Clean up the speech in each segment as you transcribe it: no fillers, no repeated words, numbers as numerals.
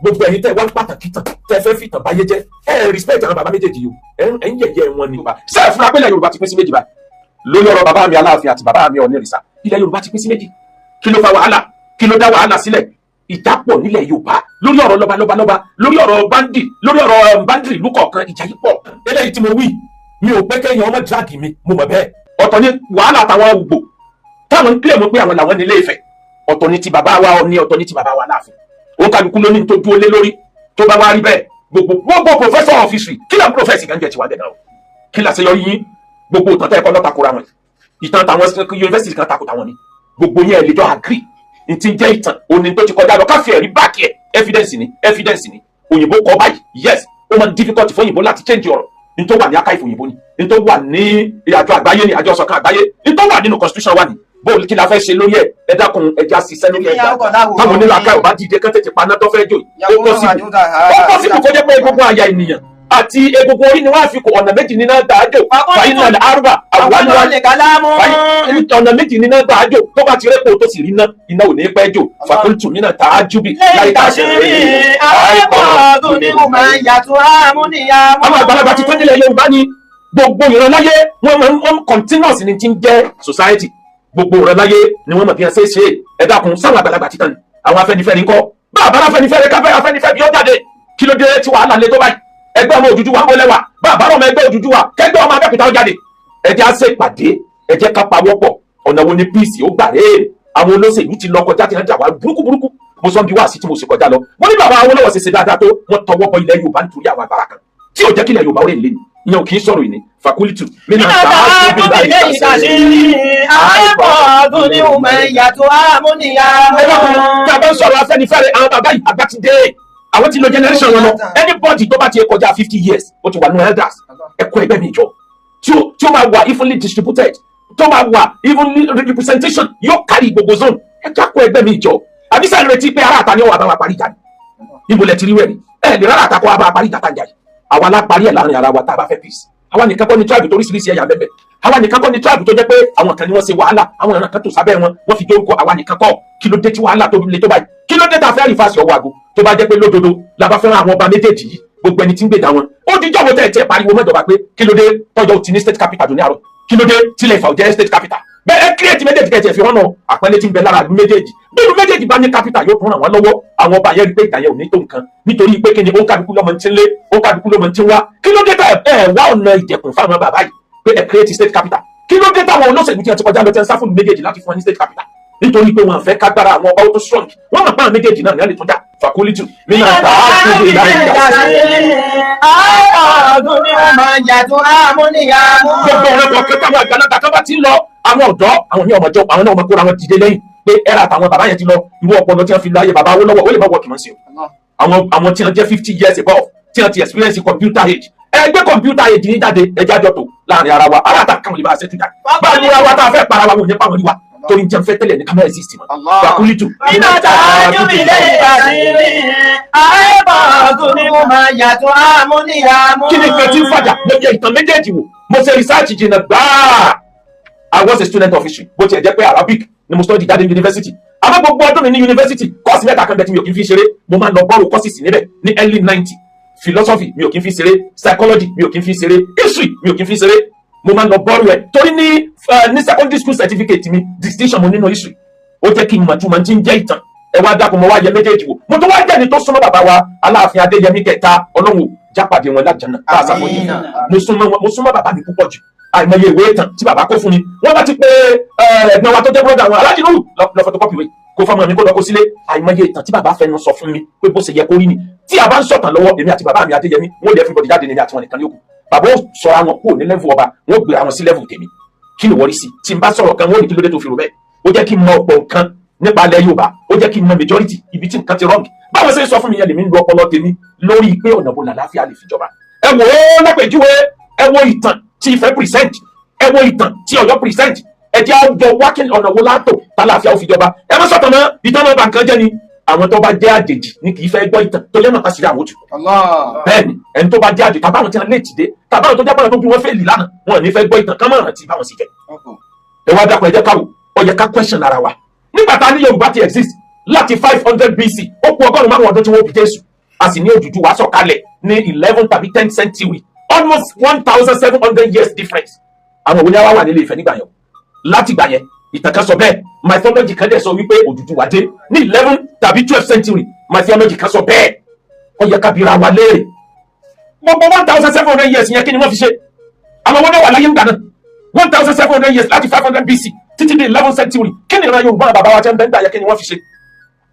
gbogbo ẹ̀yin tẹ́ wá pàtàkì tán tẹ́ fẹ́ fìtàn báyé jẹ́ respect àwọn bàbá méjèèjì yìí ẹ̀ ń yẹ̀yẹ́ wọn ni. ṣé ẹ fúnra pé ilẹ̀ Yorùbá ti pín sí méjì báyìí lórí ọ̀rọ̀ bàbá mi Aláàfin àti bàbá mi Ọ̀nìrìṣà ilẹ̀ Yorùbá ti pín sí méjì. Kí ló fa wàhálà? Kí ló dá wàhálà sílẹ̀? Ìjà pọ̀ nílẹ̀ Yorùbá lórí ọ̀rọ̀ lọ́balọ́ba lórí ọ̀rọ̀ bandi lórí ọ̀rọ̀ bandiri ìlú kọ̀ọ̀kan ìjà yìí pọ̀. Eléyìí tí mo wí mi ò pẹ́ kẹ́yìn ọmọ drag mi mo mọ̀ bẹ́ẹ̀. Ọ̀tọ̀ ni wàhálà àtàwọn Ògbò táwọn ń kílẹ̀ mọ́ pé àwọn làwọn nílé Ifẹ̀. Ọ̀tọ̀ ni ti bàbá wa Ọọ̀ni, ọ̀tọ̀ ni ti bàbá wa Aláàfin. Òun kálukú ló ní tó dúró lé lórí tó bá wá rí bẹ́ẹ̀ gbogbo professor of history kí lóun professor kan jẹ́ tiwa dẹ̀ náà kí lóun àṣeyọrí yín gbogbo ìtàn tẹ́ ẹ̀kọ́ lọ́ta kóra wọn ìtàn táwọn university kan takò táwọn ni gbogbo yẹn lè jọ agree n ti jẹ́ ìtàn òní tó ti kọjá lọ káfíń ẹ̀rí báàkì ẹ̀ evidence ni òyìnbó kọ báyìí yes ó máa ń difficult fún òyìnbó láti change ọ̀rọ̀ n tó wà ní archive òyìnbó ni n tó wà ní àjọ àgbáyé ni àjọ ọ̀sọ̀kan àgbáyé n tó wà nínú constitution wà ní bóòlù kí la fẹ́ ṣe lórí ẹ̀ ẹ dákun ẹja ṣiṣẹ́ lórí ẹ̀ táwọn onílò akáyọ̀ bá dìde kán tètè paná tó fẹ́ jò ó pọ́sibù kó jẹ́ pé egungun àyà ènìyàn àti egungun orí ni wọ́n á fi kó ọ̀nà méjì nínú gbàájò fàyínà àrùbà ọ̀nà méjì nínú gbàájò tó bá ti rẹ́pọ̀ tó sì rí iná ò ní pẹ́ jò fàkúntù mínà tá a júbì láì tá a ṣe rí àwọn àgbàlagbà ti tó nílẹ̀ Yorùbá ni gbogbo ìrànláyé wọ́n continuous ni ti ń jẹ́ society gbogbo ìrànláyé ni wọ́n mọ̀ bí wọ́n ṣe é ṣe ẹ dákun sáwọn àgbàlagbà títàn àwọn Afẹ́nifẹ́re ńkọ́ bá àbára Afẹ́nifẹ́re káfẹ́ Afẹ́nifẹ́re bí ó jáde kí ló dé tí wàhálà lé tó báyìí ẹgbẹ́ ọmọ Odùduwà wọlé wa bá àbára ọmọ ẹgbẹ́ Odùduwà kẹgbẹ́ ọmọ Abẹ́òkúta ó jáde ẹ jẹ́ á ṣe ìpàdé ẹ jẹ́ ká pawọ́pọ̀ ọ̀nà wo ni peace ó gbà rèé àwọn olóṣèlú ti lọ kọjá ti hàn jà wá burúkú mo sọ bí wá sí tí mo sì kọjá lọ mo ní bàbá Awólọ́wọ̀ ṣe dáadáa tó wọ́n tọwọ́ bọ ilẹ̀ Yorùbá nítorí àwọn agbára kan tí ò jẹ́ kí ilẹ̀ Yorùbá ó rè lé ni ìyẹn ò kì í sọ̀rọ̀ ìní fakulitu nínú Afẹ́nifẹ́re àwọn bàbá yìí àgbà ti dé àwọn ti lo generation wọn lọ anybody tó bá ti kọjá 50 years ó ti wà nínú elders ẹ̀kọ́ ẹgbẹ́ mi jọ tí ó máa wà evenly distributed tó máa wà evenly representation yóò kárí gbogbo zone ẹ̀kọ́ ẹgbẹ́ mi jọ àbísà ìrètí pé ara àtàní ọwọ́ àbáwá parí ìjà ni níbo lẹ ti rí wẹ̀rí ẹ̀ lè rárá àtàkọ́ àbá parí ìjà tàjà yìí àwa la parí ẹ̀ láàrin ara wa tá a bá fẹ́ peace àwa nìkan kọ́ ni tribe tó oríṣiríṣi ẹ̀yà bẹ́ẹ̀ àwa nìkan kọ́ ni tribe tó jẹ́ pé àwọn kan ni wọ́n ṣe wàhálà àwọn ìran kan tó sábẹ́ wọn wọ́n fi dórúkọ àwa nìkan kọ́ kí ló dé tí wàhálà tó le tó báyìí kí ló dé tá a fẹ́ rìfásì ọwọ́ àgọ́ tó bá jẹ́ pé lódodo la bá fẹ́ràn àwọn ọba méjèèjì yìí gbogbo ẹni tí ń gbèjà wọn ó di jọ́wọ́ tẹ̀ pariwo mẹ́jọba pé kí ló dé tọ́jọ́ ti ní state capital ní àárọ̀ kí ló dé tilẹ̀ Ifá ò jẹ́ state capital bẹ́ẹ̀ create méjèèjì kẹ̀tì ẹ̀fẹ̀ ọ̀nà àpẹẹlẹ tí ń bẹ lára ìlú méjèèjì bí ìlú méjèèjì bá ní capital yóò tún ràn wọ́n lọ́wọ́ àwọn ọba yẹn rí pé ìgbà yẹn ò ní tó nǹkan nítorí pé kí ni ó ń kálukú lọ́mọ tí ń lé ó ń kálukú lọ́mọ tí ń wá kí ló dé tá ẹ wá ọ̀nà ìdẹ̀kùn fáwọn bàbá yìí pé ẹ create state capital kí ló dé táwọn olóṣèlú tí wọ́n ti kọjá lọ tí wọ́n sá fún méjèèjì láti fún wọn ní state capital nítorí pé wọn fẹ́ kágbára àwọn ọba tó strong wọn mọ̀ pé àwọn méjèèjì náà ní alẹ́ tó dà fakulitu nínú àgbà àkókò ìlànà gbogbo ọ̀rẹ́ kọ̀ọ̀kan táwọn àgbàlagbà kan bá ti ń lọ àwọn ọ̀dọ́ àwọn ní ọmọjọ́ àwọn náà ọmọ kóra wọn dìde lẹ́yìn pé ẹ̀rà àtàwọn bàbá yẹn ti lọ irú ọpọlọ tí wọ́n fi láyé bàbá Awólọ́wọ̀ ó lè má wọ́ọ̀kì mọ́ sí o àwọn tí wọ́n jẹ́ 50 years above tí wọ́n ti experience computer age ẹgbẹ́ computer age ní jáde ẹjẹ́ àjọtò láàrin ara wa ara àtàkùn lè bá ṣe tún jáde bá a múra wa tá a fẹ́ para wa wọn ò ní pa wọn rí wa torí jẹun fẹ́ tẹ́lẹ̀ ní kámẹ́rà exist mọ́ fakulitu nínú àtàjù ilé ìbàdí àìbọ̀dún ni mo máa yàtọ̀ àmúníyàmú. kí ni nǹkan tí ń fàjà mo yẹ ìtàn méjèèjì wò mo ṣe research jìnnà gbáà I was a student of history bó tiẹ̀ jẹ́ pé Arabic ni mo study jáde university àmọ́ gbogbo ọdún mi ní university kọ́ọ̀sì mẹ́ta kan bẹ tí mi ò kí n fi ṣeré mo máa ń lọ bọ́ọ̀rù courses níbẹ̀ ní early 90 philosophy mi ò kí n fi ṣeré psychology mi ò kí n fi ṣeré history mi ò kí n fi ṣeré mo máa ń lọ bọ́ọ̀rù ẹ̀ torí ní secondary school certificate mi distinction mo nínú history ó jẹ́ kí n mọ̀ tí mo ti ń jẹ́ ìtàn ẹ wá dákun mo wá yẹ méjèèjì wò mo tó wá jẹ́ ni tó súnmọ́ bàbá wa Aláàfin Adéyẹmí kẹta Ọlọ́run jápàdé wọn lájànà tá a sàmójú mo súnmọ́ bàbá mi púpọ̀ jù àìmọye ìwé ìtàn tí bàbá kó fún mi wọ́n bá ti pé ẹ̀gbọ́n wa tó jẹ́ brọ́dà wọn Aláàjì Núrù lọ photocopy wé kó fọmọ mi kó lọ kó sílé àìmọye ìtàn tí bàbá fẹnu sọ fún mi pé bó ṣe yẹ kó rí ni tí a bá ń sọ̀tàn lọ́wọ́ èmi àti bàbá mi Adéyẹmí wọ́n lè everybody jáde ní àti wọn nìkan yókù bàbá ó sọ àwọn kúrò ní level ọba wọ́n gbé àwọn sí level tèmi kí ni wọ́n rí sí tí n bá sọ̀rọ̀ kan wọ́n ní kí ló dé tó fi rò bẹ́ẹ̀ ó jẹ́ kí n mọ ọ̀pọ̀ nǹkan nípa ilẹ̀ Yorùbá ó jẹ́ kí n mọ majority ibi tí nǹkan ti wrong báwo ṣe ń sọ fún mi yẹn lèmi ń lo ọpọlọ tèmi lórí pé ọ̀nà bó làlàáfíà lè fi jọba ẹ wò ó lápèjúwe ẹ wo ìtàn tí Ifẹ̀ present ẹ wo ìtàn tí Ọ̀yọ́ present ẹ jẹ́ àwùjọ wákìn ọ̀nà wo látò tàlàáfíà ó fi jọba ẹ má sọ̀tàn mọ́ ìtàn náà bá nǹkan jẹ́ ni àwọn tó bá jẹ́ àjèjì ní kì í fẹ́ gbọ́ ìtàn tó yẹ mọ̀ kásìrì àwọn òtù bẹ́ẹ̀ni ẹni tó bá jẹ́ àjèjì tàbáwọn tí wọ́n lè tìde tàbáwọn tó jábọ̀rọ̀ tó bí wọ́n fẹ́ lì lánàá wọn ò ní fẹ́ gbọ́ ìtàn kán mọ̀ràn tí báwọn sì jẹ́ ẹ wá dákun ẹ jẹ́ káwò ó yẹ ká question ara wa nígbà tá a ní Yorùbá ti exist láti 500 BC ó kù ọgọ́rùn-ún márùn-ún ọdún tí wọ́n bí Jésù a sì ní Odùduwà sọ̀kalẹ̀ ní 11 tàbí 10th century almost 1700 years difference. àwọn òwúlẹ̀ wa wà nílé Ifẹ̀ nígbà yẹn láti gbà yẹn ìtàn kan sọ bẹ́ẹ̀ mythology kan dẹ̀ sọ wípé Odùduwà dé ní 11 tàbí 12th century mythology kan sọ bẹ́ẹ̀ ó yẹ ká bira wa léèrè gbogbo 1700 years yẹn kí ni wọ́n fi ṣe àwọn wọn náà wà láyé ńgbà náà 1700 years láti 500 BC títí di 11th century kí ni ìran Yorùbá bàbá wa tẹ́ ń bẹ́ ń gbà yẹ kí ni wọ́n fi ṣe.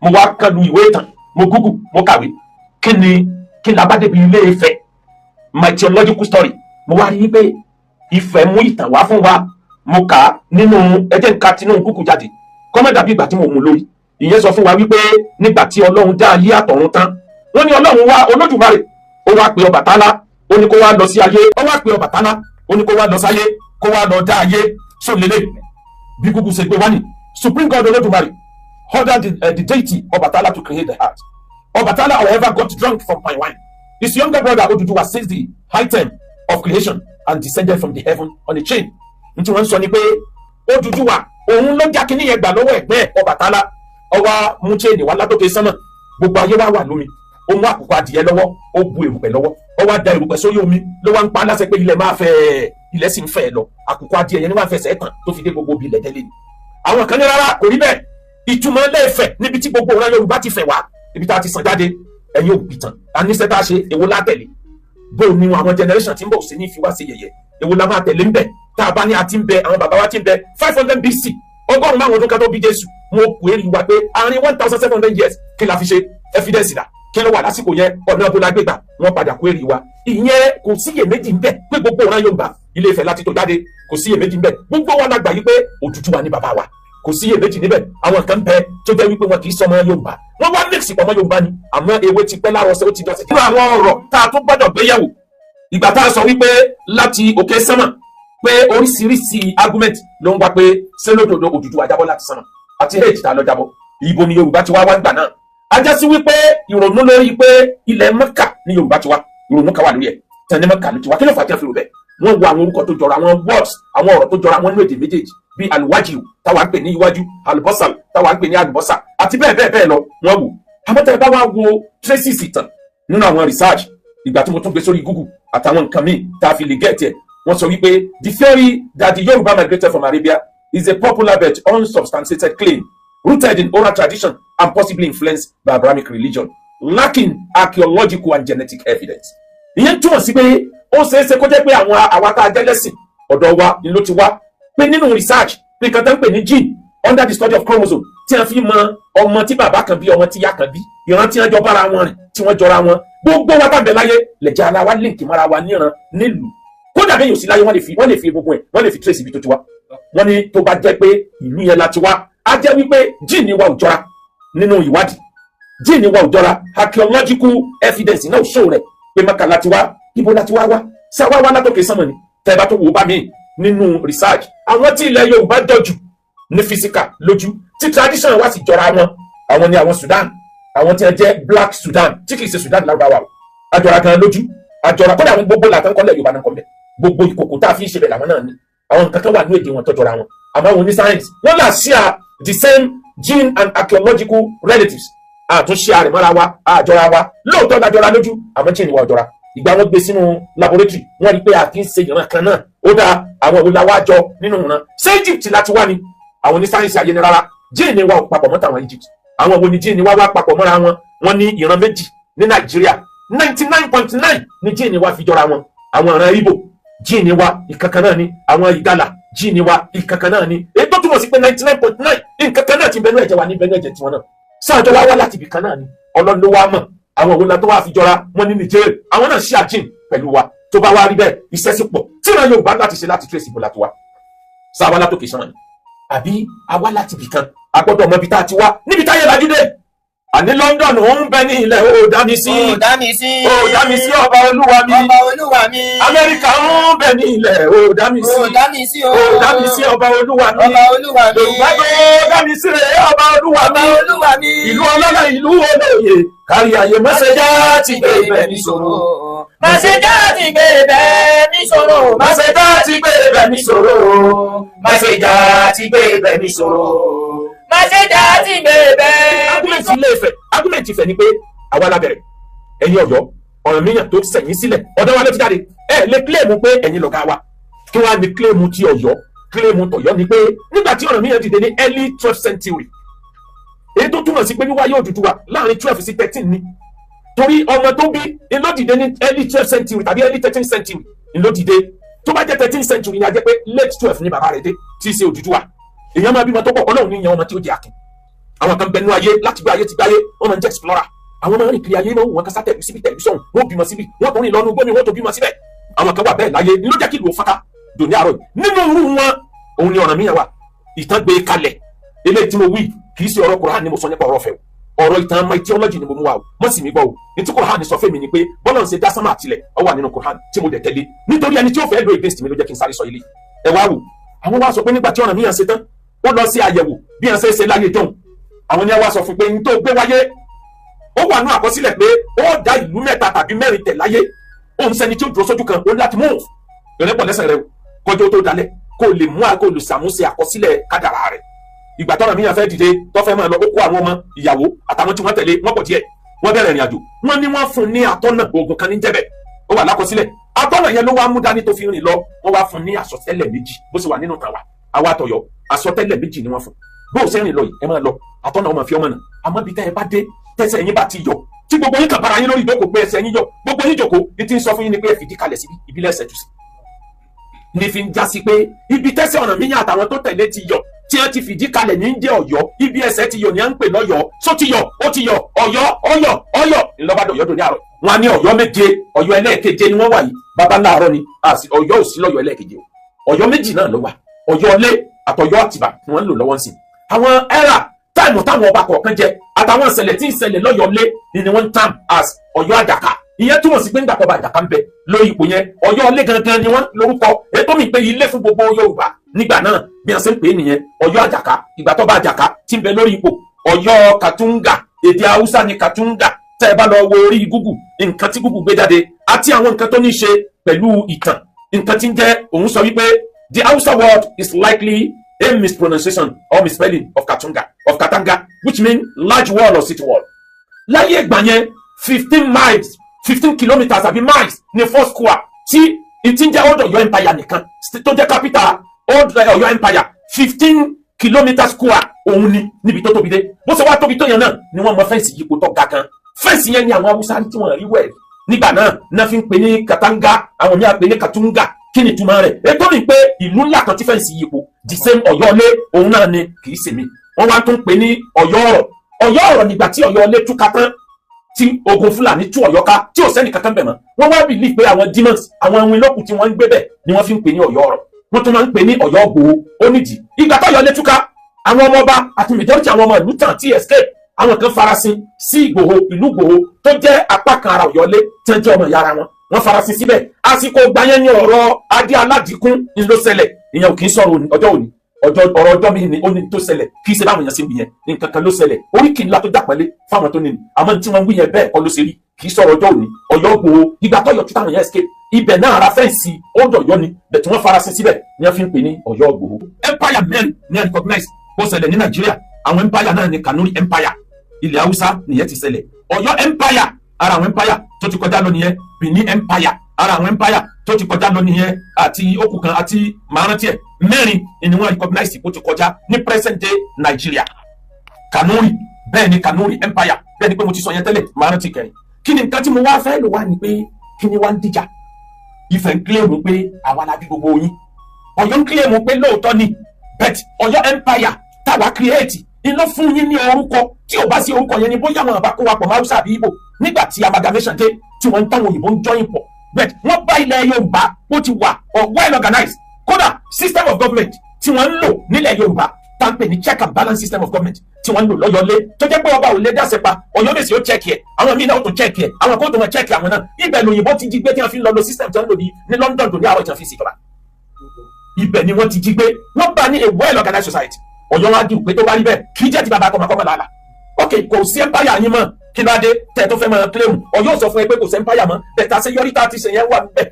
mo wá kan lu ìwé ìtàn mo google mo kàwé kí ni labádébi Ilé Ifẹ̀ my theological story mo wá rí i pé Ifẹ̀ mú ìtàn wá fún wa mo kà á nínú ẹjẹ nǹka tinú kúkú jáde kọ́mọ́dà bí ìgbà tí mo mú lórí ìyẹn sọ fún wa wípé nígbà tí Ọlọ́run dá ayé àtọ̀run tán wọ́n ní Ọlọ́run wá Olódùmarè ó wá pe Ọbàtálá ó ní kó wá lọ sí ayé ó wá pe Ọbàtálá ó ní kó wá lọ sáyé kó wá lọ dá ayé sólélẹ̀ bí kúkú ṣe pé wá ní Supreme God Olódùmarè ordered the deity Ọbàtálá to create the earth. Ọbàtálá, however, got drunk from fine wine. His younger brother Odùduwà seized the item of creation and descended from the heaven on a chain. Ntí wọ́n sọ ni pé Odùduwà òun ló já kínní yẹn gbà lọ́wọ́ ẹ̀gbẹ́ Ọbàtálá ó wá mú chain wá látòkè sánmọ̀ gbogbo ayé wá wà lómi ó mú àkùkọ adìyẹ lọ́wọ́ ó bu èrùpẹ̀ lọ́wọ́ ó wá da èrùpẹ̀ sórí omi ló wá ń pa láṣẹ pé ilẹ̀ máa fẹ́ ilẹ̀ sì ń fẹ́ lọ àkùkọ adìyẹ yẹn ni wọ́n fẹsẹ̀ tàn tó fi dé gbogbo ibi ilẹ̀ tẹ́lẹ̀ ni. àwọn kan ní rárá kò rí bẹ́ẹ̀ ìtumọ̀ Ilé Ifẹ̀ níbi tí gbogbo ọ̀rọ̀ Yorùbá ti fẹ̀ wá ibi tá a ti sàn jáde ẹ̀yin òbítàn àníṣe tá a ṣe èwo látẹ̀lé bó ni àwọn generation tí ń bọ̀ sí ní fi wá sí yẹ̀yẹ́ èwo la máa tẹ̀lé ń bẹ̀ tá a bá ní a ti ń bẹ àwọn bàbá wa ti ń bẹ 500 BC ọgọ́rùn-ún márùn-ún ọdún kan tó bí Jésù mo kù èrì wa pé àárín 1700 years kí la fi ṣe evidence dà kí ló wà lásìkò yẹn ọ̀nà abúlé agbègbà wọn padà kù èrì wa ìyẹn kò síyèméjì ń bẹ pé gbogbo ọ̀ràn Yorùbá Ilé Ifẹ̀ láti tó jáde kò síyèméjì ń bẹ gbogbo wa la gbà yí pé Odùduwà ni bàbá wa kò síyèméjì níbẹ̀ àwọn kan bẹ tó jẹ́ wípé wọn kì í sọmọ Yorùbá wọn wá mix pọ̀ mọ́ Yorùbá ni àmọ́ ewé ti pẹ́ láàrọ̀ ṣe ó ti dọ̀sẹ̀. nínú àwọn ọ̀rọ̀ tá a tún gbọ́dọ̀ gbéyẹ̀wò ìgbà tá a sọ wípé láti òkè sánmà pé oríṣiríṣi argument ló ń wá pé ṣé lódodo Odùduwà jábọ́ láti sánmà àti èjì tá a lọ jábọ́ ibo ni Yorùbá ti wá wá gbà náà a jẹ́ sí wípé ìrònú lórí pé ilẹ̀ Mẹ́kà ni Yorùbá ti wá ìrònú kan wà lórí ẹ̀ tẹ̀lé Mẹ́kà ló ti wá kí ló fà á jẹ́ fi rò bẹ́ẹ̀ wọ́n wo àwọn orúkọ tó jọra àwọn words àwọn ọ̀rọ̀ tó jọra àwọn inú èdè méjèèjì bíi alwajiu táwa ń pè ní iwájú alubọ́sà táwa ń pè ní alubọ́sà àti bẹ́ẹ̀ bẹ́ẹ̀ bẹ́ẹ̀ lọ wọ́n wò àmọ́ tẹ́ bá wá wo traces ìtàn nínú àwọn research ìgbà tí mo tún gbé sórí Google àtàwọn nǹkan míì tá a fi lè get ẹ̀ wọ́n sọ wípé the theory that the Yoruba migrated from Arabia is a popular but unsubstantiated claim rooted in oral tradition and possibly influenced by Abrahamic religion lacking archaeological and genetic evidence. ìyẹn túmọ̀ sí pé ó ṣeéṣe kó jẹ́ pé àwọn àwa tá a jẹ́ lẹ́sìn ọ̀dọ̀ wa ni ló ti wá pé nínú research pé nǹkan tó ń pè ní gene under the study of chromosome tí wọ́n fi mọ ọmọ tí bàbá kan bí ọmọ tí ìyá kan bí ìran tí wọ́n jọ bára wọn rìn tí wọ́n jọra wọn gbogbo wa tàbí láyé lẹ̀jẹ̀ ara wa link mọ́ra wa níran nílùú kódà bẹ́ẹ̀ yóò sí láyé wọ́n lè fi gbogbo ẹ̀ wọ́n lè fi trace ibi tó ti wá wọ́n ní tó bá jẹ́ pé ìlú yẹn la ti wá á jẹ́ wípé gene wa ò jọra nínú ìwádìí gene wa ò jọra archaeological evidence náà show rẹ̀ pé Mẹ́kà la ti wá ibo la ti wá wá sáwá wá látòkè sánmọ̀ ni tẹ́ bá tó wò ó bá mi nínú research àwọn tí ilẹ̀ Yorùbá jọjú ní physical lójú tí tradition wá sì jọra wọn àwọn ni àwọn Sudan àwọn tí wọ́n jẹ́ Black Sudan tí kìí ṣe Sudan lárúbáwá o àjọra kan lójú àjọra kódà àwọn gbogbo làtàn kọ́lẹ̀ Yorùbá náà kọ́ bẹ̀ gbogbo ìkòkò tá a fi ń ṣe bẹ̀ làwọn náà ni àwọn nǹkan kan wà ní èdè wọn tó jọra wọn àmọ́ àwọn oníṣáyẹ̀nsì wọ́n là share the same gene and archaeological relatives àtúnṣe àrèmọ́ra wa àjọra wa lóòótọ́ lájọra lójú àmọ́ tí ènìyàn jọra ìgbà wọn gbé sínú laboratory wọ́n rí pé a kì í ṣe ìran kan náà ó dáa àwọn òun la wá jọ nínú ìran ṣé Egypt láti wá ni àwọn ní sáyẹ́nsì ayé ni rárá jíìnì wa ò papọ̀ mọ́ tàwọn Egypt àwọn wo ni jíìnì wa wá papọ̀ mọ́ra wọn wọ́n ní ìran méjì ní Nàìjíríà 99.9 ni jíìnì wa fi jọra wọn àwọn ìran Ìgbò jíìnì wa ìkankan náà ni àwọn Ìgàlà jíìnì wa ìkankan náà ni èyí tó túmọ̀ sí pé 99.9 ìkankan náà ti bẹnu ẹ̀jẹ̀ wa ní bẹnu ẹ̀jẹ̀ tiwọn náà sáàjọ wa wá láti ibì kan náà ni Ọlọ́run ló wá mọ̀ àwọn òun la tó wá fi jọra wọn ní Niger àwọn náà ṣí àjíǹ pẹ̀lú wa tó bá wá rí bẹ́ẹ̀ iṣẹ́ sí pọ̀ tí ìran Yorùbá láti ṣe láti trace ìbò láti wá sáwá látòkè sánmọ̀ ni àbí àwa láti ibì kan a gbọ́dọ̀ mọ ibi tá a ti wá níbi táyé lajú dé àní London ó ń bẹ ní ilẹ̀ ó dá mi sí ọba olúwa mi Amẹ́ríkà ń bẹ ní ilẹ̀ ó dá mi sí ọba olúwa mi Yorùbá tó dá mi sí rẹ̀ ọba olúwa mi ìlú ọlọ́lá ìlú olóye kárí ayé mọ́sẹ̀já ti gbé ibẹ̀ níṣòro Màṣẹjá ti gbé ibẹ̀ níṣòro. mọ́sẹ̀já ti gbé ibẹ̀ níṣòro Màṣẹjá ti gbé ibẹ̀ níṣòro. Fàṣẹjà ti bẹ̀bẹ̀. Argument Ifẹ̀ ni pé àwa la bẹ̀rẹ̀ ẹ̀yin Ọ̀yọ́ Ọ̀rànmíyàn tó sẹ̀yìn sílẹ̀ ọ̀dọ̀ wa ló ti jáde ẹ lè kílèmù pé ẹ̀yin lọ̀gá wa kí wọ́n á ní kílèmù ti Ọ̀yọ́ kílèmù tọ̀yọ́ ni pé nígbà tí Ọ̀rànmíyàn dìde ní early 12th century èyí tó túmọ̀ sí pé wíwáyé Odùduwà láàrin 12 sí 13 ni torí ọmọ tó bí iná dìde ní early 12th century tàbí early 13th century iná dìde tó bá jẹ́ 13th century ni a jẹ́ pé late 12 ni bàbá rẹ̀ dé tí í ṣe Odùduwà èèyàn máa bímọ tó pọ̀ Ọlọ́run ní yan ọmọ tí ó jẹ́ akin àwọn kan bẹnu ayé láti gbé ayé ti gbáyé wọ́n máa ń jẹ́ explorer àwọn máa ń rìn kiri ayé máa ń wọn kásá tẹ̀lé síbi tẹlifíṣọ̀n wọ́n bímọ síbi wọ́n tó rìn lọ́nu gbómi wọ́n tó bímọ síbẹ̀ àwọn kan wà bẹ́ẹ̀ láyé ló jẹ́ kí ìlú fata dòní àárọ̀ yìí nínú irú wọn òun ni Ọ̀rànmíyàn wà ìtàn gbé kalẹ̀ eléyìí tí mo wí kì í ṣe ọ̀rọ̀ Kùránì ni mo sọ nípa ọ̀rọ̀ fẹ́ ọ̀rọ̀ ìtàn mythology ni mo mú wa o mọ̀ sí mi gbọ́ o ètí Kùránì sọ fẹ́mi ni pé bọ́lá ń ṣe dá sánmà àtìlẹ̀ ó wà nínú Kùránì tí mo dẹ̀ tẹ̀lé nítorí ẹni tí ó fẹ́ lo against mi ló jẹ́ kí n sáré sọ ilé ẹ wá wò àwọn wá sọ pé nígbà tí Ọ̀rànmíyàn ṣe tán ó lọ sí àyẹ̀wò bí ẹ̀ ṣe láyé jọ̀hún àwọn ni wá sọ fún pé n tó gbé wáyé ó wà ní àkọsílẹ̀ pé ó dá ìlú mẹ́ta tàbí mẹ́rin tẹ̀ láyé òun sẹni tí ó dúró sójú kan ó láti mú ìrẹ́pọ̀ lẹ́sẹ̀ rẹ kọjọ́ tó dalẹ̀ kó lè mú àgọ́ olùsàmúṣe àkọsílẹ̀ kádàrá rẹ̀ ìgbà t'Ọ̀rànmíyàn fẹ́ dìde tó fẹ́ máa lọ ó kó àwọn ọmọ ìyàwó àtàwọn tí wọ́n tẹ̀lé wọ́n pọ̀ díẹ̀ wọ́n bẹ̀rẹ̀ ìrìn àjò wọ́n ní wọ́n fún ní atọ́nà oògùn kan ní jẹ́bẹ̀ ó wà lákọsílẹ̀ atọ́nà yẹn ló wá mú dání tó fi rìn lọ wọ́n wá fún ní àsọtẹ́lẹ̀ méjì bó ṣe wà nínú tàwa àwa àtọ̀yọ́ àsọtẹ́lẹ̀ méjì ni wọ́n fún bó o ṣe rìn lọ yìí ẹ máa lọ atọ́nà ọmọ fi ọmọ náà àmọ́ bí tẹ́ ẹ bá dé tẹ́sẹ̀ yín bá ti yọ tí gbogbo yín kàn bára yín lórí ìjókòó pé ẹsẹ̀ yín yọ gbogbo yín jókòó ní ti ń sọ fún yín ni pé ẹ fìdí kalẹ̀ síbi ìbílẹ̀ ẹsẹ̀ jù sí. ní fi ń já sí pé ibi tẹ́sẹ̀ Ọ̀rànmíyàn àtàwọn tó tẹ̀lé ti yọ tí wọ́n ti fìdí kalẹ̀ ní jẹ́ Ọ̀yọ́ ibi ẹsẹ̀ ti yọ ní à ń pè lọ́yọ́ só ti yọ ó ti yọ Ọ̀yọ́ Ọ̀yọ́ ńlọ́bàdàn Ọ̀yọ́ dòní àrọ̀ wọn á ní Ọ̀yọ́ méje Ọ̀yọ́ ẹlẹ́ẹ̀keje ni wọ́n wà yìí bàbá láàárọ̀ ni Ọ̀yọ́ ò sí lọ́yọ́ ẹlẹ́ẹ̀keje Ọ̀yọ́ méjì náà ló wà Ọ̀yọ́ Ilé àtọ̀yọ́ Àtìbà ni wọ́n ń lò lọ́wọ́ sí àwọn ẹ̀rà táìmù táwọn ọba kọ̀ọ̀kan jẹ àtàwọn ìṣẹ̀lẹ̀ tí ń ṣẹlẹ̀ lọ́yọ́ Ilé ni wọ́n ń tàn as Ọ̀yọ́ Àjàká ìyẹn túmọ̀ sí pé ńgbà kọba Àjàká ń bẹ lórí ipò yẹn Ọ̀yọ́ Ilé gangan ni wọ́n lórúkọ ètò mi pé ilé fún gbogbo Yorùbá nígbà náà bí wọ́n ṣe ń pè é nìyẹn Ọ̀yọ́ Àjàká ìgbà tó bá Àjàká tí ń bẹ lórí ipò Ọ̀yọ́ Katunga èdè Haúsá ni Katunga tẹ́ ẹ bá lọ wo orí Google nǹkan tí Google gbé jáde àti àwọn nǹkan tó ní ṣe pẹ̀lú ìtàn nǹkan tí ń jẹ́ òun sọ wípé the Hausa word is likely a mispronunciation or misspelling of Katanga which mean large wall or city wall. láyé ìgbà yẹn 15 kilometres àbí miles ní four square tí ìtí ń jẹ́ Old Ọ̀yọ́ empire nìkan tó jẹ́ capital Old Ọ̀yọ́ empire 15 kilometres square òun ni níbi tó tóbi dé bó ṣe wá tóbi tó yẹn náà ni wọ́n mọ fẹ́ǹsì yípo tó ga kan fẹ́ǹsì yẹn ni àwọn Haúsá tí wọ́n rí wẹ̀rí nígbà náà fi ń pè ní Katanga àwọn mìíràn pè ní Katunga kí ni ìtumọ̀ rẹ̀ ètò ní pé ìlú ńlá kan tí fẹ́ǹsì yípo the same Ọ̀yọ́ Ilé òun náà ni kì í ṣèmi wọ́n wá tún pè ní Ọ̀yọ́ Ọ̀rọ̀ nígbà tí Ọ̀yọ́ Ilé túká tán tí ogun Fúlàní tú Ọ̀yọ́ ká tí ò sẹ́ni kankan bẹ̀ mọ́ wọ́n wá bìlí pé àwọn demons àwọn ohun ìlọ́kù tí wọ́n ń gbé bẹ̀ ni wọ́n fi ń pè ní Ọ̀yọ́ Ọ̀rọ̀ wọ́n tún máa ń pè ní Ọ̀yọ́ Ògbòho ó nídìí ìgbà tó Ọ̀yọ́ Ilé túká àwọn ọmọ ọba àti majority àwọn ọmọ ìlú tàn tí escape àwọn kan farasin sí Ìgbòho ìlú Ìgbòho tó jẹ́ apá kan ara Ọ̀yọ́ Ilé tí wọ́n jẹ́ ọmọ ìyá ara wọ́n farasin síbẹ̀ àsìkò gbáyẹn ní ọ̀rọ̀ adé aládìkún ni ló ṣẹlẹ̀ ìyẹn ò kì í sọ̀rọ̀ ọjọ́ òní ọ̀rọ̀ ọjọ́ mi ni ó ní tó ṣẹlẹ̀ kì í ṣe báwọn èèyàn ṣe ń wí yẹn nǹkan kan ló ṣẹlẹ̀ oríkì ńlá tó dàpẹ́lẹ́ fáwọn tó nìyí àmọ́ tí wọ́n ń wí yẹn bẹ́ẹ̀ kọ́ ló ṣe rí kì í sọ̀rọ̀ ọjọ́ òní Ọ̀yọ́ Ògbòho ìgbà tó yọ tó táwọn yẹn escape ibẹ̀ náà ara fẹ́ǹsì Old Ọ̀yọ́ ni bẹ̀ tí wọ́n farasin síbẹ̀ ni wọ́n fi ń pè ní Ọ̀yọ́ Ògbòho. empire men ni recognize kó ṣẹlẹ̀ ní Nàìjíríà àwọn empire náà ni Kanuri empire ilẹ̀ Haúsá nìyẹn ti ṣẹlẹ̀ Ọ̀yọ́ empire ara àwọn empire tó ti kọjá lọ nìyẹn Benin empire ara àwọn empire tó ti kọjá lọ nìyẹn àti okùn kan àti márùntì ẹ mẹ́rin ni wọ́n recognize kó ti kọjá ní present day Nigeria Kanuri bẹ́ẹ̀ ni Kanuri empire bẹ́ẹ̀ ni pé mo ti sọ yẹn tẹ́lẹ̀ márùntì kẹrin kí ni nǹkan tí mo wá fẹ́ lò wá ni pé kí ni wá ń dìjà Ifẹ̀ ń kílèmù pé àwa la bí gbogbo yín Ọ̀yọ́ ń kílèmù pé lóòótọ́ ni but Ọ̀yọ́ empire táwa create iná fún yín ní orúkọ tí ò bá sí orúkọ yẹn ni bóyá wọn àbá kó wa pọ̀ Hausa àbí Igbo nígbà tí amalgamation dé tí wọ́n ń táwọn òyìnbó ń join pọ̀ but wọ́n bá ilẹ̀ Yorùbá ó ti wà well organized kódà system of government tí wọ́n ń lò nílẹ̀ Yorùbá tá ń pè ní check and balance system of government tí wọ́n ń lò lọ́yọ̀ Ilé tó jẹ́ pé ọba ò lè dáṣẹ pa Ọ̀yọ́ Mèsì ó check ẹ̀ àwọn míì náà ó tún check ẹ̀ àwọn kó tó wọn check àwọn náà ibẹ̀ lòyìnbó ti jí gbé tí wọ́n fi ń lọ lo system tí wọ́n ń lò ní London tó ní àwọn ìtàn fi sí ìjọba ibẹ̀ ni wọ́n ti jí gbé wọ́n bá ní a well organized society Ọ̀yọ́ wá dùn pé tó bá rí bẹ́ẹ̀ kì í jẹ́ ti bàbá kọ́mọkọ́mọ làálà ok kò sí empire yín mọ́ kí ló dé tẹ̀ tó fẹ́ máa claim Ọ̀yọ́ sọ fún ẹ pé kò sí empire mọ́ bẹ̀tà ṣe yọrí tá a ti ṣe yẹn wà níbẹ̀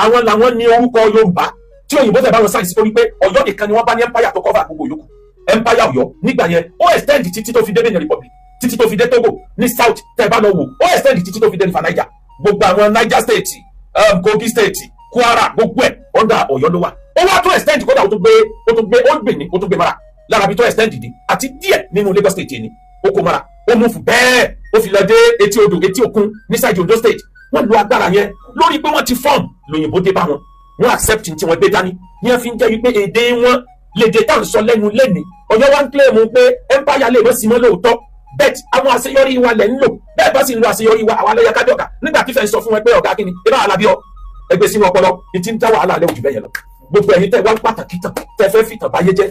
àwọn làwọn ní orúkọ Yorùbá tí òyìnbó fẹ́ bá wọn sáyẹ̀nsì torí pé Ọ̀yọ́ nìkan ni wọ́n bá ní empire tó cover gbogbo yòókù empire Ọ̀yọ́ nígbà yẹn ó extend títí tó fi dé Benin Republic títí tó fi dé Togo ní south tẹ́ bá lọ wò ó extend títí tó fi dé River Niger gbogbo àwọn Niger state Kogi state Kwara gbogbo ẹ̀ under Ọ̀yọ́ ló wà ó wá tó extend kódà ó tún gbé mara lára bí tó extend dì àti díẹ̀ nínú Lagos state yẹn ni ó kó mara ó mú fún bẹ́ẹ̀ ó fi lọ dé etí odò etí òkun ní side Ondo state wọ́n lo agbára yẹn lórí pé wọ́n ti form lóyìnbó dé bá wọn wọ́n accept tí wọ́n gbé dání ní wọ́n fi ń jẹ́ wípé èdè wọn lédè tá à ń sọ lẹ́nu lẹ́ni Ọ̀yọ́ wa ń claim pé empire lè mọ́ sí mọ́ lóòótọ́ bẹ́ẹ̀ àwọn àṣeyọrí wa lẹ̀ ń lò bẹ́ẹ̀ bá sì ń lo àṣeyọrí wa àwa lọ́yẹ kájọ́gà nígbà tí fẹ́ẹ́ sọ fún wọn pé ọ̀gá kínní ibà alábíọ́ ẹgbẹ́ sínú ọpọlọ ní ti ń dá wàhálà alẹ́ òjò bẹ́ẹ̀ yẹn lọ gbogbo ẹ̀yin tẹ́ wá ń pàtàkì tàn tẹ́ fẹ́ fìtàn báyé jẹ́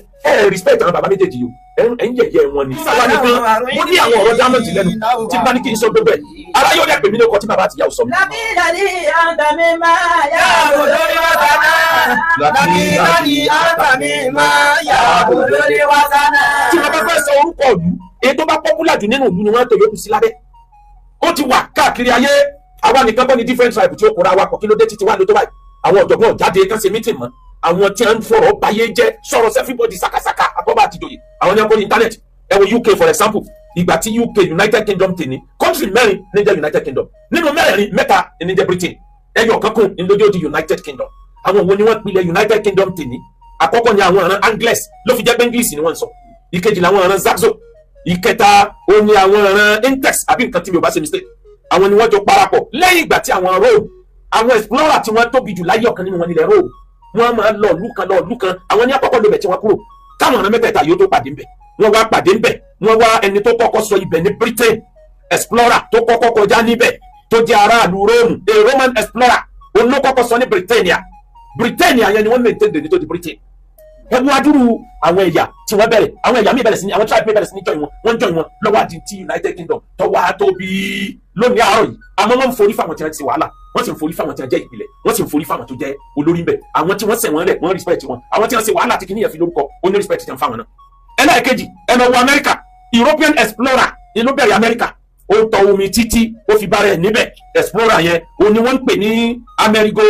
respect àwọn bàbá méjèèjì yìí ẹ̀ ń yẹ̀yẹ́ wọn ni. sábà ní pé mo ní àwọn ọ̀rọ̀ diamond lẹ́nu tí bá ní kí n sọ gbogbo ẹ̀ ara yóò dẹ̀ pè mí ní ọkọ̀ tí bàbá àti ìyá ò sọ mi. Lábílàdí àǹtàmí máa yá olórí wàsánà. Lábílàdí àǹtàmí máa yá olórí wàsánà. tí wọ́n bá fẹ́ sọ orúkọ ìlú èyí tó bá popular jù nínú ìlú ni wọ́n tó yókù sí lábẹ́ ó ti wà káàkiri ayé àwa nìkan bọ́ ni different tribe tí ó kóra wa pọ̀ kí ló dé títí wá ló tó báyìí àwọn ọ̀jọ̀gbọ́n jáde kán ṣe meeting mọ́ àwọn tí wọ́n ń fọ̀rọ̀ báyé jẹ́ sọ̀rọ̀ sí everybody sakasaka àbọ̀bá àti ìjòyè àwọn ní akọ́ni internet ẹ wo UK for example ìgbà tí UK United Kingdom tè ní country mẹ́rin ní jẹ́ United Kingdom nínú mẹ́rin mẹ́ta ní jẹ́ Britain ẹyọ kankan ní lójú di United Kingdom àwọn wo ni wọ́n pilẹ̀ United Kingdom tè ní àkọ́kọ́ ni àwọn ọ̀ràn Angles ló fi jẹ́ pé English ni wọ́n sọ ìkejì làwọn ọ̀ràn Saxon ìkẹta ó ní àwọn ọ̀ràn Intex àbí nǹkan tí mi ò bá ṣe mistake àwọn ni wọ́n jọ parapọ̀ lẹ́yìn ìgbà tí àwọn Rome àwọn explorer tí wọ́n tóbi jù láyé ọ̀kan nínú wọn nílẹ̀ Rome wọ́n máa lọ ìlú kan àwọn ní àkọ́kọ́ lóbẹ̀ tí wọ́n kúrò káwọn ọ̀ràn mẹ́tẹ̀ẹ̀ta yóò tó pàdé ńbẹ̀ wọ́n wá pàdé ńbẹ̀ wọ́n wá ẹni tó kọ́kọ́ sọ ibẹ̀ ní Britain explorer tó kọ́kọ́ kọjá níbẹ̀ tó jẹ́ aráàlú Rome a Roman explorer òun ló kọ́kọ́ sọ ní Britannia yẹn ni wọ́n maintain dèní tó di Britain ẹnu adúrú àwọn ẹ̀yà tí wọ́n bẹ̀rẹ̀ àwọn ẹ̀yà mi bẹ̀rẹ̀ sí ní àwọn tribe mi bẹ̀rẹ̀ sí ní join wọn lọ́wọ́ àdín tí United Kingdom tó wá tóbi lónìí àárọ̀ yìí àmọ́ wọ́n ń forí fáwọn tí wọ́n ti wàhálà wọ́n sì ń forí fáwọn tí wọ́n jẹ́ ìpìlẹ̀ wọ́n sì ń forí fáwọn tó jẹ́ olórí ńbẹ̀ àwọn tí wọ́n ṣẹ̀ wọ́n lẹ̀ wọ́n respect wọn àwọn tí wọ́n ṣe wàhálà tí kìíní yẹn fi lórúkọ ó ní respect tí wọ́n fáwọn náà. ẹlẹ́ẹ̀kejì ẹnà wọ Amẹ́ríkà European explorer inú bẹ̀rẹ̀ Amẹ́ríkà ó tọ omi títí ó fi bára ẹ̀ níbẹ̀ explorer yẹn ó ní wọ́n ń pè ní Amerigo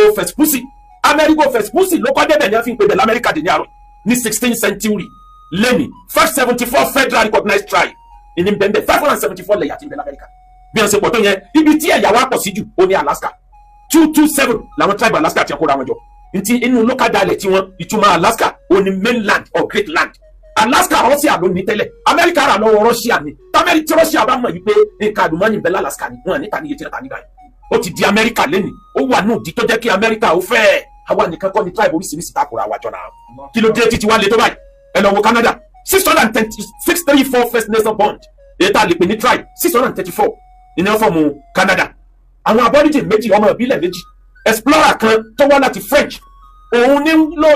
Vespucci ló kọ́ débẹ̀ ní wọ́n fi ń pè bẹ̀ l'Amẹ́ríkà dè ní àárọ̀ ní 16th century lẹ́ni 574 federal recognized tribe ní bẹ́ẹ̀ 574 lẹ́yà tí ń bẹ l'Amẹ́ríkà bí wọ́n ṣe pọ̀ tó yẹn ibi tí ẹ̀yà wa pọ̀ sí jù ó ní Alaska 227 làwọn tribe Alaska ti kóra wọn jọ ntí inú local dialect wọn ìtumọ̀ Alaska ó ní mainland or great land Alaska Russia ló ní tẹ́lẹ̀ Amẹ́ríkà rà lọ́wọ́ Russia ni tí Russia bá mọ̀ wípé nǹkan àdùnmọ́ni bẹ́ẹ̀ l'Alaska ni wọn níta ní iye tí wọ́n ta nígbà yẹn ó ti di Amẹ́ríkà lẹ́ni ó wà ní òdì tó jẹ́ kí Amẹ́ríkà ó fẹ́ẹ̀ àwa nìkan kọ́ ni tribe oríṣiríṣi takora wa jọ náà kí ló dé títí wá lé tó báyìí ẹ lọ wo Canada 634 first nation bond èyí tá a lè pè ní tribe 634 ìní ọ̀fọ̀mù Canada àwọn aborigine méjì ọmọ ìbílẹ̀ méjì explorer kan tó wá láti French òun ní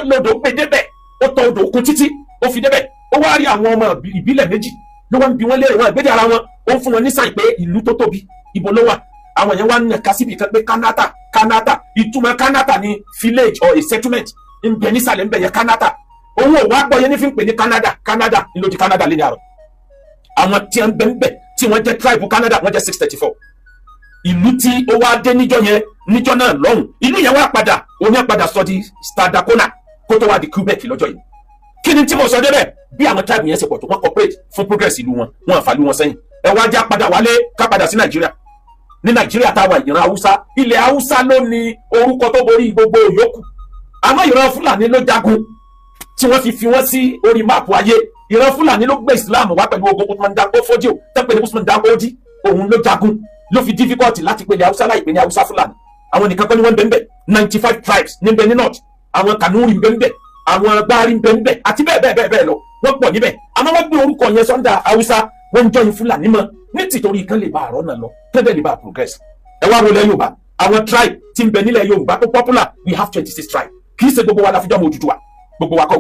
lòdò gbé débẹ̀ ó tọ odò òkun títí ó fi débẹ̀ ó wá rí àwọn ọmọ ìbílẹ̀ méjì ló wá ń bi wọ́n léèrè wọn ìgbéde ara wọn ó ń fún wọn ní sàn pé ìlú tó tóbi ibo ló wà àwọn yẹn wá ń nàka síbi kan pé Kanata ìtumọ̀ Kanata ni village or a settlement ń bẹ nísàlẹ̀ ń bẹ yẹn Kanata òun ò wá gbọ́ yẹn ní fi ń pè ní Canada ńlò di Canada lé ní àrọ̀ àwọn tí wọ́n bẹ ń bẹ tí wọ́n jẹ́ tribe Canada wọ́n jẹ́ 634 ìlú tí ó wá dé níjọ́ náà lọ́hùn ìlú yẹn wá padà òun yẹn padà sọ di Stadacona kó tó wá di Quebec lọ́jọ́ yìí kí ni tí mo sọ débẹ̀ bí àwọn tribe yẹn ṣe pọ̀ tó wọ́n cooperate fún progress ìlú wọn àfàlú wọn sẹ́yìn ẹ wá já padà wálé ká padà sí Nàìjíríà ní Nàìjíríà táwa ìran Haúsá ilẹ̀ Haúsá ló ní orúkọ tó borí gbogbo yòókù àmọ́ ìran Fúlàní ló jagun tí wọ́n fi wọ́n sí orí máàpù ayé ìran Fúlàní ló gbé Islam wá pẹ̀lú ogun Usman Danko Fodio tẹ́pẹ́ ní Usman Danko Odi òun ló jagun ló fi difficult láti pè ní Haúsá láì pè ní Haúsá Fúlàní àwọn nìkan kọ́ ni wọ́n ń bẹ 95 tribes níbẹ̀ ní north àwọn Kanuri ń bẹ àwọn Gbárí ń bẹ àti bẹ́ẹ̀ lọ wọ́n pọ̀ níbẹ̀ àmọ́ wọ́n gbé orúkọ yẹn sọ́ndà Haúsá wọ́n ń jọyìn Fúlàní mọ́ ní tìtorí kan lè bá àrọ́ náà lọ kẹ́dẹ̀ lè bá progress ẹ wá wọlé Yorùbá àwọn tribe tí ń bẹ nílẹ̀ Yorùbá tó popular we have 26 tribe kì í ṣe gbogbo wa la fi jọ́ mọ Odùduwà gbogbo wa kọ́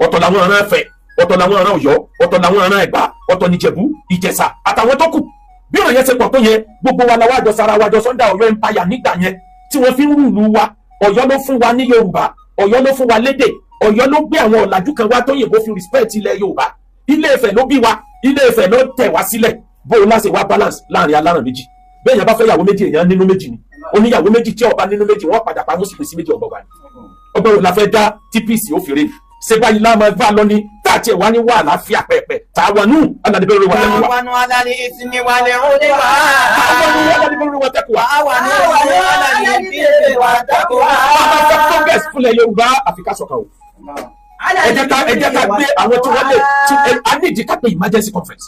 ọ̀tọ̀ làwọn ọ̀ràn Ẹ̀fẹ̀ ọ̀tọ̀ làwọn ọ̀ràn Ọ̀yọ́ ọ̀tọ̀ làwọn ọ̀ràn Ẹ̀gbá ọ̀tọ̀ nìjẹ̀bú Ìjẹ̀ṣà àtàwọn tó kù bí ọ̀rọ̀ yẹn ṣe pọ̀ tó yẹn gbogbo wa la wá jọ sara wa jọ sọ́ndà Ọ̀yọ́ empire nígbà yẹn tí wọ́n fi ń rúùlù wa Ọ̀yọ́ ló fún wa ní Yorùbá Ọ̀yọ́ ló fún wa lédè Ọ̀yọ́ ló gbé àwọn ọ̀làjú kan wá tó yìnbó fi respect ilẹ̀ Yorùbá Ilé Ifẹ̀ ló bí wa Ilé Ifẹ̀ ló tẹ̀ wá sílẹ̀ bó o láṣẹ wá balance láàrin aláràn méjì bẹ́ẹ̀ yẹn bá fẹ́ yàwó méjì èèyàn nínú méjì ni oníyàwó méjì tí ọba nínú méjì wọ́n padà pa wọ́n sì pèsè méjì ọgbọ̀gbà ni ọgbọ̀n la fẹ́ dá tí peace ó fèrè ṣe báyìí láàmú bá lọ ní táàtì ẹ̀wá ní wà àlàáfíà pẹ̀pẹ̀ tàwọnú aládìbẹ̀rẹ̀ wọn lẹ́nu wa. táwọn alálẹ ìsinmi wà lẹ ó lé wa. tàwọnú aládìbẹ̀rẹ̀ wọn tẹ́kù wa. àwọn alálẹ ìsinmi wà tẹ́kù wa. bàbá fẹ́ progress fúnlẹ̀ Yorùbá Áfíríkà sọ̀kan o. ẹ jẹ́ ká gbé àwọn tí wọ́n lè a nídìí ká pé emergency conference,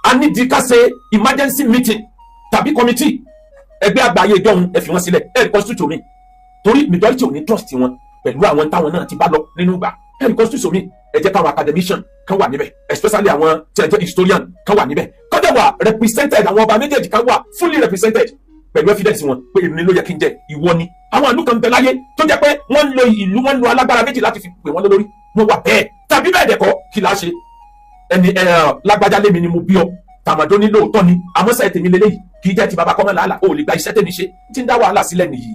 a nídìí ká ṣe emergency meeting tàbí committee ẹgbẹ́ àgbáyé ìjọhun ẹ fi wọn sílẹ̀ ẹ rí constitution mi torí majority ò ní trust wọn pẹ̀lú àwọn táwọn náà ti bá lọ nínú ìgbà ẹ rí constitution mi ẹ jẹ́ káwọn academician kan wà níbẹ̀ especially àwọn tí ẹ jẹ́ historian kan wà níbẹ̀ kọ́jà wà represented àwọn ọba méjèèjì kan wà fully represented pẹ̀lú evidence wọn pé èmi ló yẹ kí n jẹ ìwọ ni àwọn ìlú kan bẹ láyé tó jẹ́ pé wọ́n ń lo ìlú wọn ń lo alágbára méjì láti fi pè wọ́n lórí wọn wà bẹ́ẹ̀ tàbí bẹ́ẹ̀ dẹ̀kọ́ kí la ṣe ẹni lágbájá lémi ni mo bí ọ tàmàdó ní lóòótọ́ ni àmọ́sẹ̀ tèmi lélẹ́yìí kì í jẹ́ ti bàbá kọ́mọ́ làálà ó lè gba iṣẹ́ tèmi ṣe tí ń dá wàhálà sílẹ̀ nìyí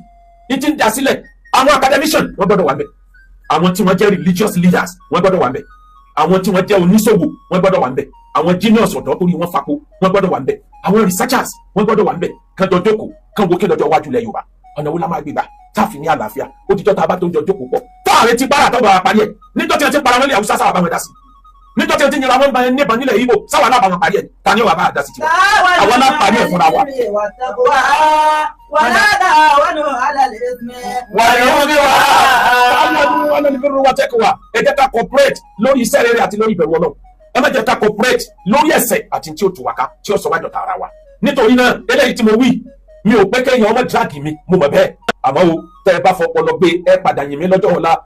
ní tí ń dá sílẹ̀ àwọn academician wọ́n gbọ́dọ̀ wà ńbẹ̀ àwọn tí wọ́n jẹ́ religious leaders wọ́n gbọ́dọ̀ wà ńbẹ̀ àwọn tí wọ́n jẹ́ oníṣòwò wọ́n gbọ́dọ̀ wà ńbẹ̀ àwọn genius ọ̀dọ́ torí wọ́n fako wọ́n gbọ́dọ̀ wà ńbẹ̀ àwọn researchers wọ́n gbọ́dọ̀ wà ńbẹ̀ kán jọ jókòó kán wo kí lọ́jọ́ iwájú lẹ̀ Yorùbá ọ̀nà wo la máa gbégbà táàfin ní àlàáfíà ó ti jọ́ tá a bá tó jọ jókòó pọ̀ táàrin ti bára tọ́gbà parí ẹ̀ níjọ́ tí wọ́n ti para wọn lé Haúsá sáwà bá wọn dá sí níjọ́ tí wọ́n ti yẹra wọn bá níbọn nílẹ̀ Ìgbò sáwà náà bá wọn parí ẹ̀ ta ni wàá bá a dá sí tiwọn àwọn náà parí ẹ̀ fúnra wa. ẹ jẹ́ ká cooperate lórí iṣẹ́ rere àti lórí ìbẹ̀rù Ọlọ́run ẹ má jẹ́ ká cooperate lórí ẹ̀ṣẹ̀ àti tí ó tù wá ká tí ó sọ wá dọ̀tá ara wa nítorí náà eléyìí tí mo wí mi ò pé kéèyàn ọmọ drag mi mo mọ̀ bẹ́ẹ̀ àmọ́ o tẹ́ ẹ bá fọpọlọ gbé ẹ padà yìn mí lọ́jọ́ ọ̀la